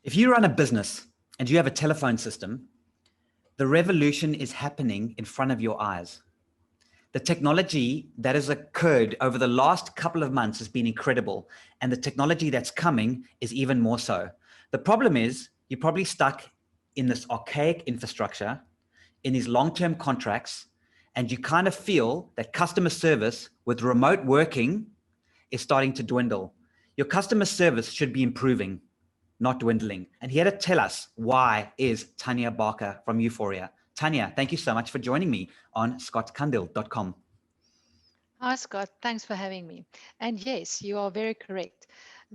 If you run a business and you have a telephone system, the revolution is happening in front of your eyes. The technology that has occurred over the last couple of months has been incredible, and the technology that's coming is even more so. The problem is you're probably stuck in this archaic infrastructure, in these long-term contracts, and you kind of feel that customer service with remote working is starting to dwindle. Your customer service should be improving, not dwindling. And here to tell us why is Tania Barker from Euphoria. Tania, thank you so much for joining me on scottkundil.com. Hi, Scott. Thanks for having me. And yes, you are very correct.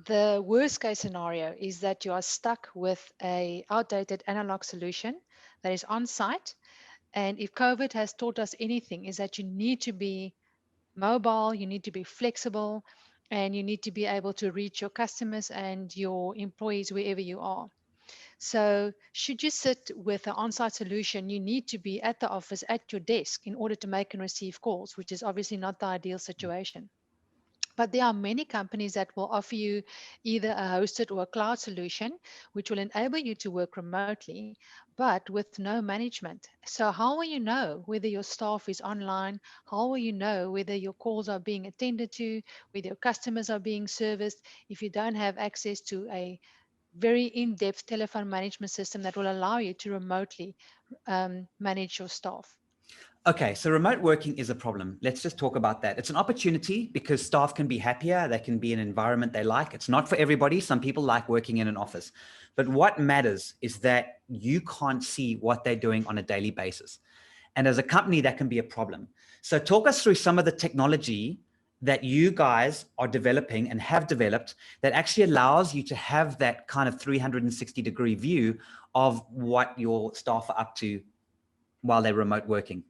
The worst case scenario is that you are stuck with a outdated analog solution that is on site. And if COVID has taught us anything, is that you need to be mobile, you need to be flexible, and you need to be able to reach your customers and your employees wherever you are. So, should you sit with an on site solution, you need to be at the office at your desk in order to make and receive calls, which is obviously not the ideal situation. But there are many companies that will offer you either a hosted or a cloud solution, which will enable you to work remotely, but with no management. So, how will you know whether your staff is online? How will you know whether your calls are being attended to, whether your customers are being serviced, if you don't have access to a very in-depth telephone management system that will allow you to remotely manage your staff? Okay, so remote working is a problem. Let's just talk about that. It's an opportunity because staff can be happier. They can be in an environment they like. It's not for everybody. Some people like working in an office. But what matters is that you can't see what they're doing on a daily basis. And as a company, that can be a problem. So talk us through some of the technology that you guys are developing and have developed that actually allows you to have that kind of 360-degree view of what your staff are up to while they're remote working.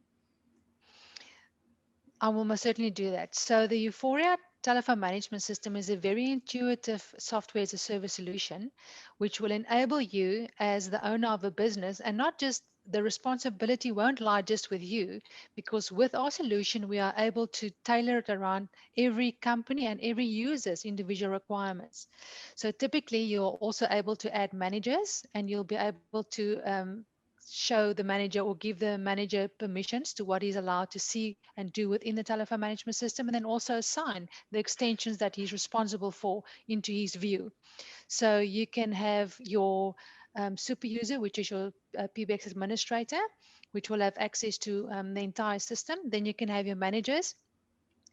I will most certainly do that. So the Euphoria telephone management system is a very intuitive software as a service solution, which will enable you as the owner of a business, and not just the responsibility won't lie just with you, because with our solution, we are able to tailor it around every company and every user's individual requirements. So typically, you're also able to add managers, and you'll be able to show the manager or give the manager permissions to what he's allowed to see and do within the telephone management system, and then also assign the extensions that he's responsible for into his view. So you can have your super user, which is your PBX administrator, which will have access to the entire system. Then you can have your managers,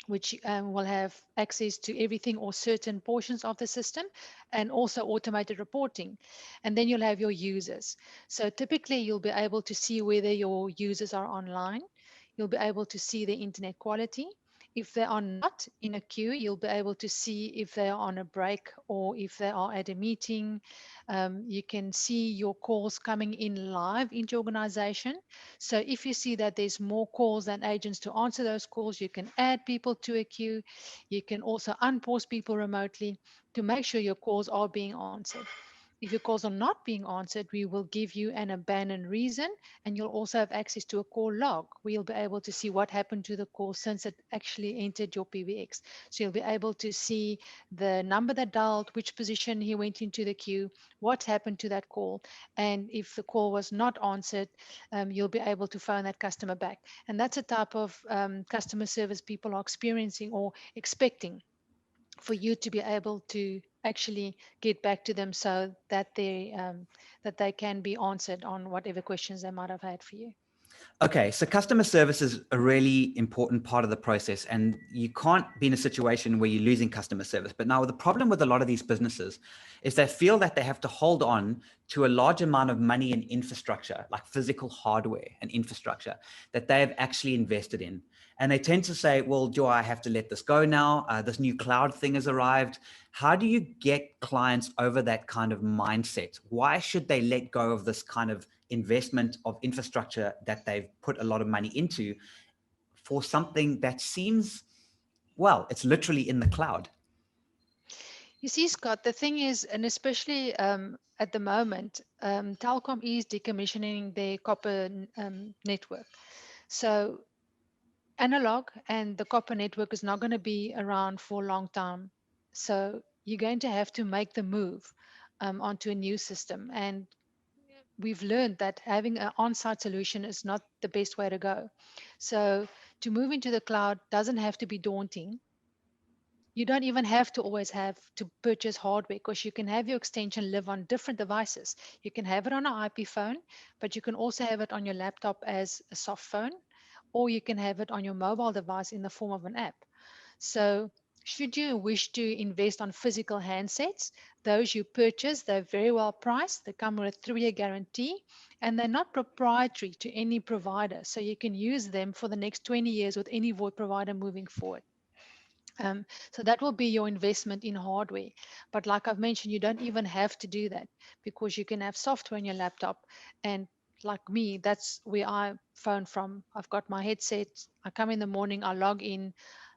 which will have access to everything or certain portions of the system, and also automated reporting. And then you'll have your users. So typically, you'll be able to see whether your users are online. You'll be able to see the internet quality. If they are not in a queue, you'll be able to see if they are on a break or if they are at a meeting. You can see your calls coming in live into your organization. So if you see that there's more calls than agents to answer those calls, you can add people to a queue. You can also unpause people remotely to make sure your calls are being answered. If your calls are not being answered, we will give you an abandoned reason, and you'll also have access to a call log where you'll be able to see what happened to the call since it actually entered your PBX. So you'll be able to see the number that dialed, which position he went into the queue, what happened to that call, and if the call was not answered, you'll be able to phone that customer back. And that's a type of customer service people are experiencing or expecting, for you to be able to actually get back to them so that they can be answered on whatever questions they might have had for you. Okay, so customer service is a really important part of the process, and you can't be in a situation where you're losing customer service. But now the problem with a lot of these businesses is they feel that they have to hold on to a large amount of money in infrastructure, like physical hardware and infrastructure that they have actually invested in. And they tend to say, well, do I have to let this go now? This new cloud thing has arrived. How do you get clients over that kind of mindset? Why should they let go of this kind of investment of infrastructure that they've put a lot of money into for something that seems, well, it's literally in the cloud? You see, Scott, the thing is, and especially at the moment, Telcom is decommissioning their copper network. So analog and the copper network is not going to be around for a long time. So you're going to have to make the move onto a new system. And we've learned that having an on-site solution is not the best way to go. So to move into the cloud doesn't have to be daunting. You don't even have to always have to purchase hardware, because you can have your extension live on different devices. You can have it on an IP phone, but you can also have it on your laptop as a soft phone, or you can have it on your mobile device in the form of an app. So should you wish to invest on physical handsets, those you purchase, they're very well priced. They come with a 3-year guarantee, and they're not proprietary to any provider. So you can use them for the next 20 years with any VoIP provider moving forward. So that will be your investment in hardware. But like I've mentioned, you don't even have to do that, because you can have software on your laptop. And like me, that's where I phone from. I've got my headset. I come in the morning, I log in.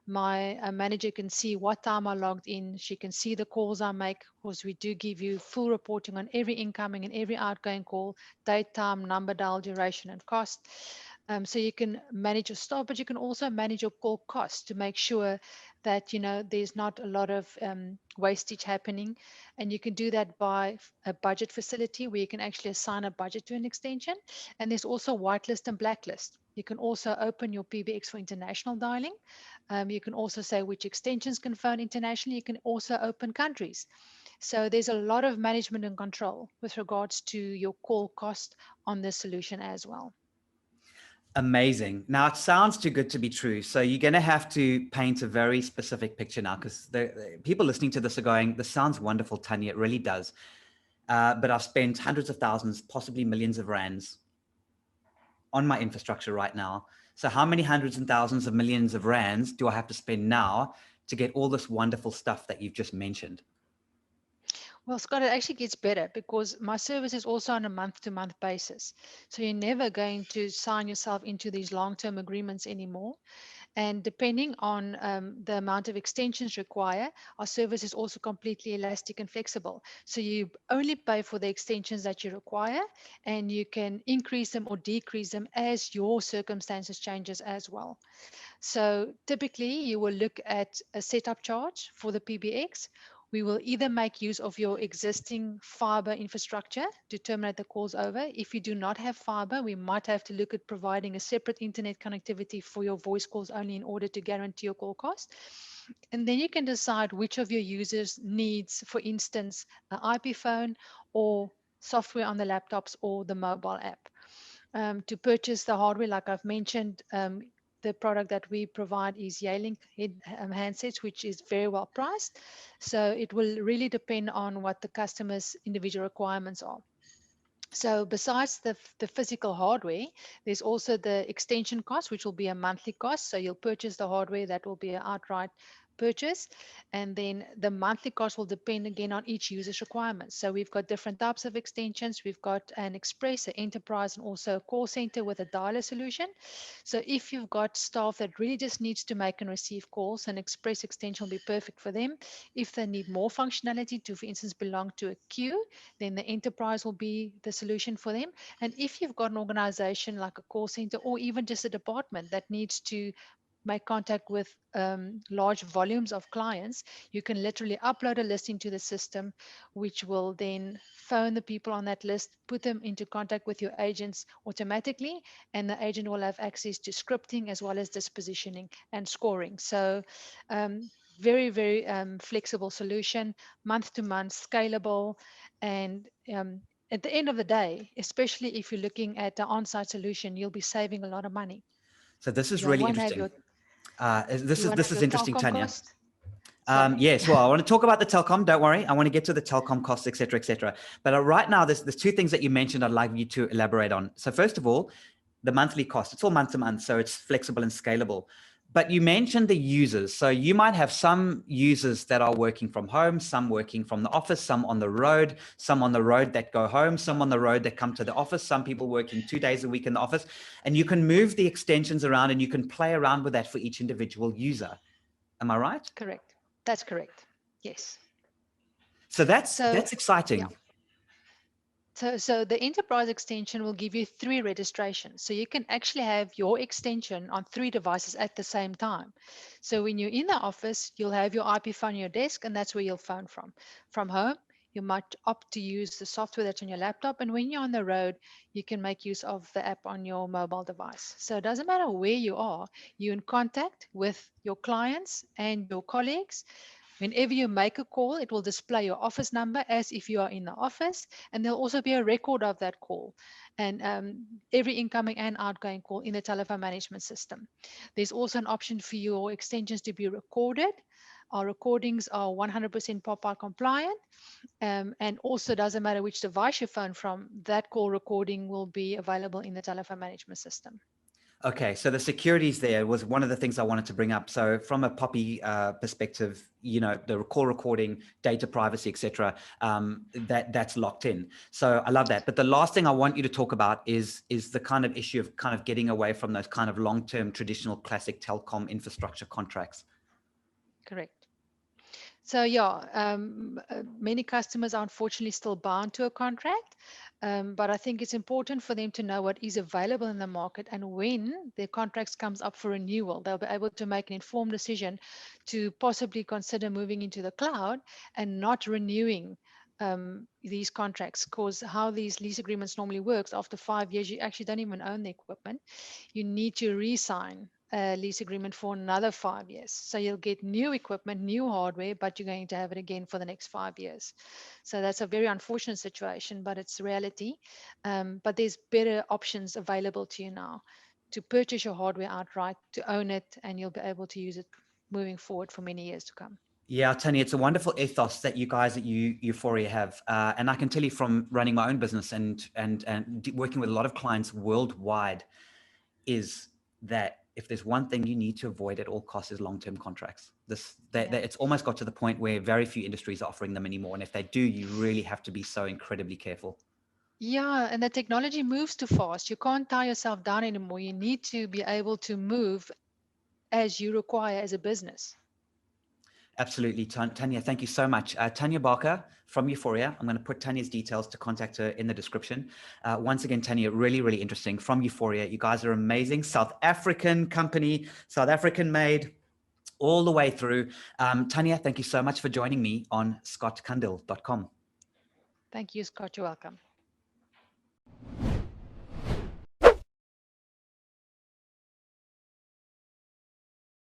My manager can see what time I logged in. She can see the calls I make, because we do give you full reporting on every incoming and every outgoing call, date, time, number, dial, duration, and cost. So you can manage your staff, but you can also manage your call costs to make sure that there's not a lot of wastage happening. And you can do that by a budget facility, where you can actually assign a budget to an extension. And there's also whitelist and blacklist. You can also open your PBX for international dialing. You can also say which extensions can phone internationally. You can also open countries. So there's a lot of management and control with regards to your call cost on this solution as well. Amazing. Now, it sounds too good to be true. So you're going to have to paint a very specific picture now, because the people listening to this are going, this sounds wonderful, Tanya. It really does. But I've spent hundreds of thousands, possibly millions of rands on my infrastructure right now. So how many hundreds and thousands of millions of rands do I have to spend now to get all this wonderful stuff that you've just mentioned? Well, Scott, it actually gets better, because my service is also on a month-to-month basis. So you're never going to sign yourself into these long-term agreements anymore. And depending on the amount of extensions required, our service is also completely elastic and flexible. So you only pay for the extensions that you require, and you can increase them or decrease them as your circumstances changes as well. So typically you will look at a setup charge for the PBX. We will either make use of your existing fiber infrastructure to terminate the calls over. If you do not have fiber, we might have to look at providing a separate internet connectivity for your voice calls only, in order to guarantee your call cost. And then you can decide which of your users needs, for instance, an IP phone or software on the laptops or the mobile app. To purchase the hardware, like I've mentioned, the product that we provide is Yealink handsets, which is very well priced. So it will really depend on what the customer's individual requirements are. So besides the physical hardware, there's also the extension cost, which will be a monthly cost. So you'll purchase the hardware, that will be an outright purchase. And then the monthly cost will depend again on each user's requirements. So we've got different types of extensions. We've got an express, an enterprise, and also a call center with a dialer solution. So if you've got staff that really just needs to make and receive calls, an express extension will be perfect for them. If they need more functionality to, for instance, belong to a queue, then the enterprise will be the solution for them. And if you've got an organization like a call center, or even just a department that needs to make contact with large volumes of clients, you can literally upload a list into the system, which will then phone the people on that list, put them into contact with your agents automatically, and the agent will have access to scripting as well as dispositioning and scoring. So very, very flexible solution, month to month, scalable, and at the end of the day, especially if you're looking at the on-site solution, you'll be saving a lot of money. So this is You really won't have interesting. your This is interesting, telecom Tanya. cost. Sorry. Yes, well, I want to talk about the telecom. Don't worry, I want to get to the telecom costs, et cetera, et cetera. But right now, there's two things that you mentioned I'd like you to elaborate on. So first of all, the monthly cost. It's all month to month, so it's flexible and scalable. But you mentioned the users. So you might have some users that are working from home, some working from the office, some on the road, some on the road that go home, some on the road that come to the office, some people working 2 days a week in the office. And you can move the extensions around and you can play around with that for each individual user. Am I right? Correct. That's correct. Yes. So that's So exciting. yeah. So the enterprise extension will give you 3 registrations. So you can actually have your extension on 3 devices at the same time. So when you're in the office, you'll have your IP phone on your desk, and that's where you'll phone from. From home, you might opt to use the software that's on your laptop. And when you're on the road, you can make use of the app on your mobile device. So it doesn't matter where you are, you're in contact with your clients and your colleagues. Whenever you make a call, it will display your office number as if you are in the office, and there'll also be a record of that call and every incoming and outgoing call in the telephone management system. There's also an option for your extensions to be recorded. Our recordings are 100% POPI compliant, and also doesn't matter which device you phone from, that call recording will be available in the telephone management system. Okay, so the securities there was one of the things I wanted to bring up. So from a POPI perspective, you know, the call recording, data privacy, etc., that's locked in. So I love that. But the last thing I want you to talk about is the kind of issue of kind of getting away from those kind of long-term traditional classic telecom infrastructure contracts. Correct. So yeah, many customers are unfortunately still bound to a contract, but I think it's important for them to know what is available in the market, and when their contracts comes up for renewal, they'll be able to make an informed decision to possibly consider moving into the cloud and not renewing these contracts. Because how these lease agreements normally works, after 5 years, you actually don't even own the equipment. You need to re-sign a lease agreement for another 5 years. So you'll get new equipment, new hardware, but you're going to have it again for the next 5 years. So that's a very unfortunate situation, but it's reality. But there's better options available to you now to purchase your hardware outright, to own it, and you'll be able to use it moving forward for many years to come. Yeah, Tanya, it's a wonderful ethos that you guys at Euphoria have, and I can tell you from running my own business and working with a lot of clients worldwide, is that if there's one thing you need to avoid at all costs is long-term contracts. It's almost got to the point where very few industries are offering them anymore, and if they do, you really have to be so incredibly careful. Yeah, and the technology moves too fast. You can't tie yourself down anymore. You need to be able to move as you require as a business. Absolutely, Tanya, thank you so much. Tania Barker from Euphoria. I'm going to put Tanya's details to contact her in the description. Once again, Tanya, really, really interesting. From Euphoria, you guys are amazing. South African company, South African made, all the way through. Tania, thank you so much for joining me on scottkundle.com. Thank you, Scott. You're welcome.